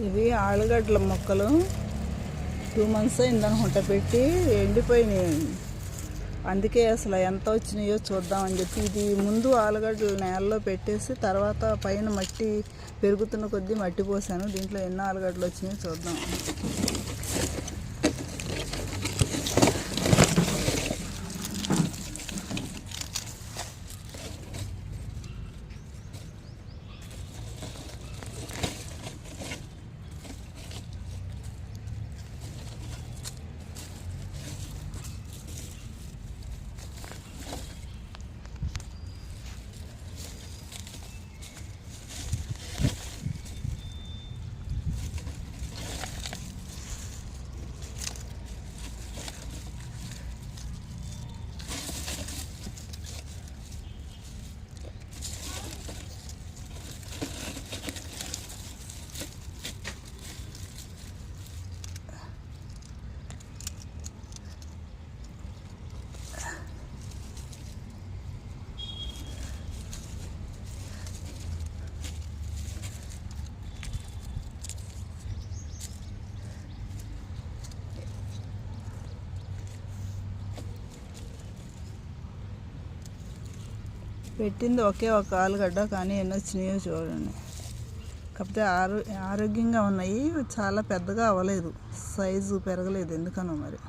ఇవి ఆలుగడ్డల మొక్కలు 2 months అయిందనుకుంటా పెట్టి ఎండిపోయినాయి. అందుకే అసలు ఎంత వచ్చినాయో చూద్దామని చెప్పి ఇది ముందు ఆలుగడ్డలు నేలలో పెట్టేసి తర్వాత పైన మట్టి పెరుగుతున్న కొద్దీ మట్టి పోసాను. దీంట్లో ఎన్ని ఆలుగడ్డలు వచ్చినాయో చూద్దాం. పెట్టింది ఒకే ఒక ఆలుగడ్డ, కానీ ఎన్ని వచ్చినాయో చూడండి. కాకపోతే ఆరోగ్యంగా ఉన్నాయి, చాలా పెద్దగా అవ్వలేదు, సైజు పెరగలేదు, ఎందుకనో మరి.